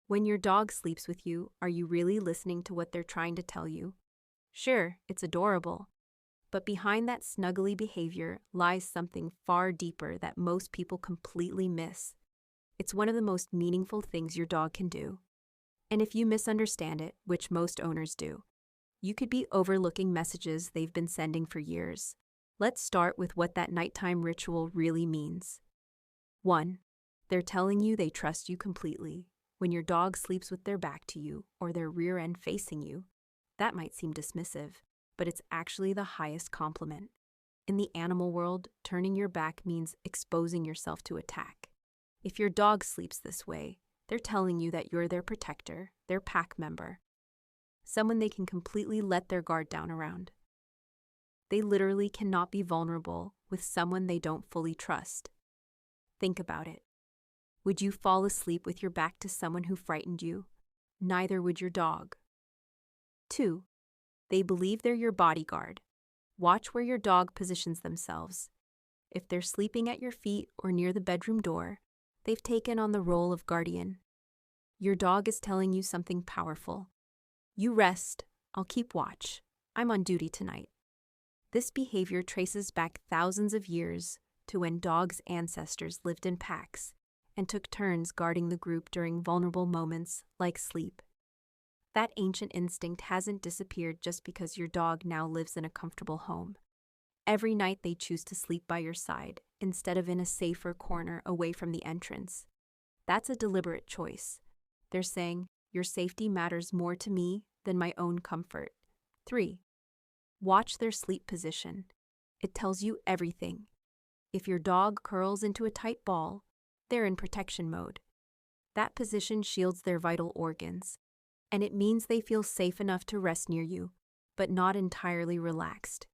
When your dog sleeps with you, are you really listening to what they're trying to tell you? Sure, it's adorable. But behind that snuggly behavior lies something far deeper that most people completely miss. It's one of the most meaningful things your dog can do. And if you misunderstand it, which most owners do, you could be overlooking messages they've been sending for years. Let's start with what that nighttime ritual really means. 1. They're telling you they trust you completely. When your dog sleeps with their back to you or their rear end facing you, that might seem dismissive, but it's actually the highest compliment. In the animal world, turning your back means exposing yourself to attack. If your dog sleeps this way, they're telling you that you're their protector, their pack member, someone they can completely let their guard down around. They literally cannot be vulnerable with someone they don't fully trust. Think about it. Would you fall asleep with your back to someone who frightened you? Neither would your dog. 2. They believe they're your bodyguard. Watch where your dog positions themselves. If they're sleeping at your feet or near the bedroom door, they've taken on the role of guardian. Your dog is telling you something powerful. You rest, I'll keep watch. I'm on duty tonight. This behavior traces back thousands of years to when dogs' ancestors lived in packs and took turns guarding the group during vulnerable moments like sleep. That ancient instinct hasn't disappeared just because your dog now lives in a comfortable home. Every night they choose to sleep by your side instead of in a safer corner away from the entrance. That's a deliberate choice. They're saying, your safety matters more to me than my own comfort. 3. Watch their sleep position. It tells you everything. If your dog curls into a tight ball, they're in protection mode. That position shields their vital organs, and it means they feel safe enough to rest near you, but not entirely relaxed.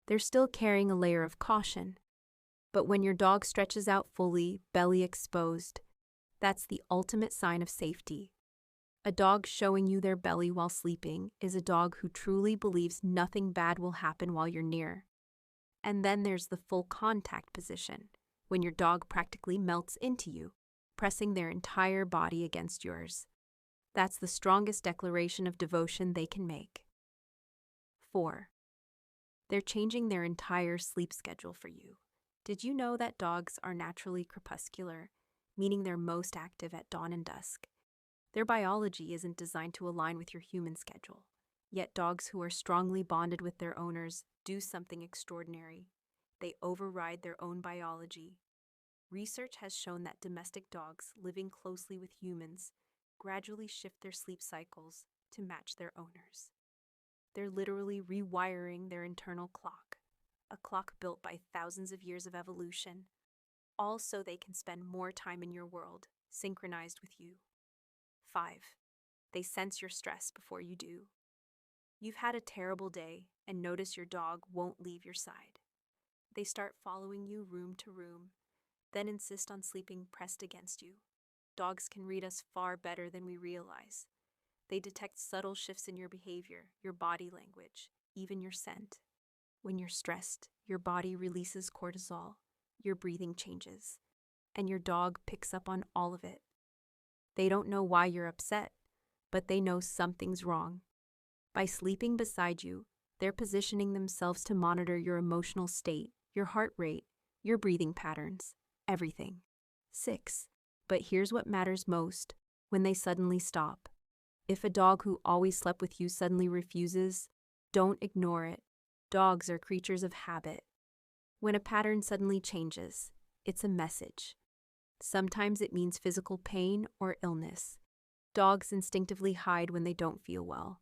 They're still carrying a layer of caution. But when your dog stretches out fully, belly exposed, that's the ultimate sign of safety. A dog showing you their belly while sleeping is a dog who truly believes nothing bad will happen while you're near. And then there's the full contact position, when your dog practically melts into you, pressing their entire body against yours. That's the strongest declaration of devotion they can make. 4. They're changing their entire sleep schedule for you. Did you know that dogs are naturally crepuscular, meaning they're most active at dawn and dusk? Their biology isn't designed to align with your human schedule. Yet dogs who are strongly bonded with their owners do something extraordinary. They override their own biology. Research has shown that domestic dogs living closely with humans gradually shift their sleep cycles to match their owners. They're literally rewiring their internal clock, a clock built by thousands of years of evolution, all so they can spend more time in your world, synchronized with you. 5. They sense your stress before you do. You've had a terrible day and notice your dog won't leave your side. They start following you room to room, then insist on sleeping pressed against you. Dogs can read us far better than we realize. They detect subtle shifts in your behavior, your body language, even your scent. When you're stressed, your body releases cortisol, your breathing changes, and your dog picks up on all of it. They don't know why you're upset, but they know something's wrong. By sleeping beside you, they're positioning themselves to monitor your emotional state, your heart rate, your breathing patterns, everything. 6. But here's what matters most: when they suddenly stop. If a dog who always slept with you suddenly refuses, don't ignore it. Dogs are creatures of habit. When a pattern suddenly changes, it's a message. Sometimes it means physical pain or illness. Dogs instinctively hide when they don't feel well,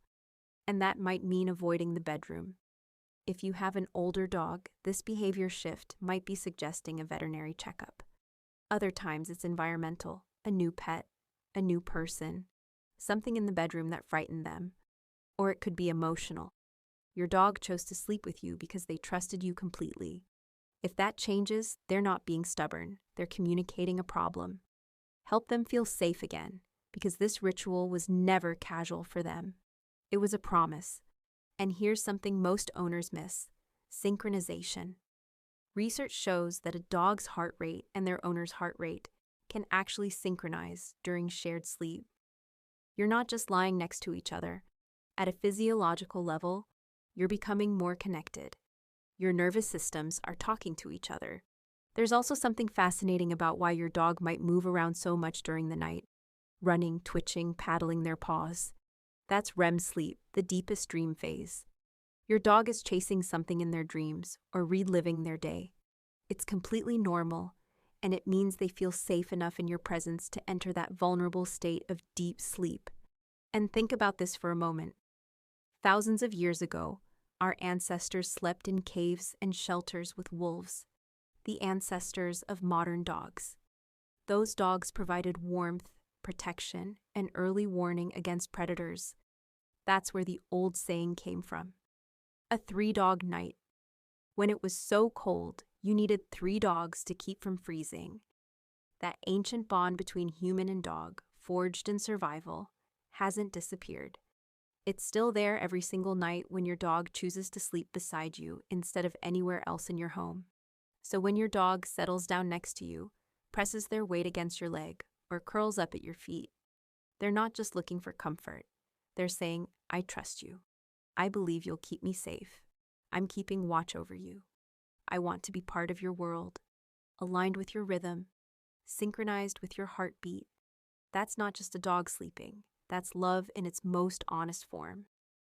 and that might mean avoiding the bedroom. If you have an older dog, this behavior shift might be suggesting a veterinary checkup. Other times it's environmental, a new pet, a new person, something in the bedroom that frightened them. Or it could be emotional. Your dog chose to sleep with you because they trusted you completely. If that changes, they're not being stubborn, they're communicating a problem. Help them feel safe again, because this ritual was never casual for them. It was a promise. And here's something most owners miss: synchronization. Research shows that a dog's heart rate and their owner's heart rate can actually synchronize during shared sleep. You're not just lying next to each other. At a physiological level, you're becoming more connected. Your nervous systems are talking to each other. There's also something fascinating about why your dog might move around so much during the night, running, twitching, paddling their paws. That's REM sleep, the deepest dream phase. Your dog is chasing something in their dreams or reliving their day. It's completely normal, and it means they feel safe enough in your presence to enter that vulnerable state of deep sleep. And think about this for a moment. Thousands of years ago, our ancestors slept in caves and shelters with wolves, the ancestors of modern dogs. Those dogs provided warmth, protection, and early warning against predators. That's where the old saying came from. A 3-dog night. When it was so cold, you needed 3 dogs to keep from freezing. That ancient bond between human and dog, forged in survival, hasn't disappeared. It's still there every single night when your dog chooses to sleep beside you instead of anywhere else in your home. So when your dog settles down next to you, presses their weight against your leg, or curls up at your feet, they're not just looking for comfort. They're saying, I trust you. I believe you'll keep me safe. I'm keeping watch over you. I want to be part of your world, aligned with your rhythm, synchronized with your heartbeat. That's not just a dog sleeping. That's love in its most honest form.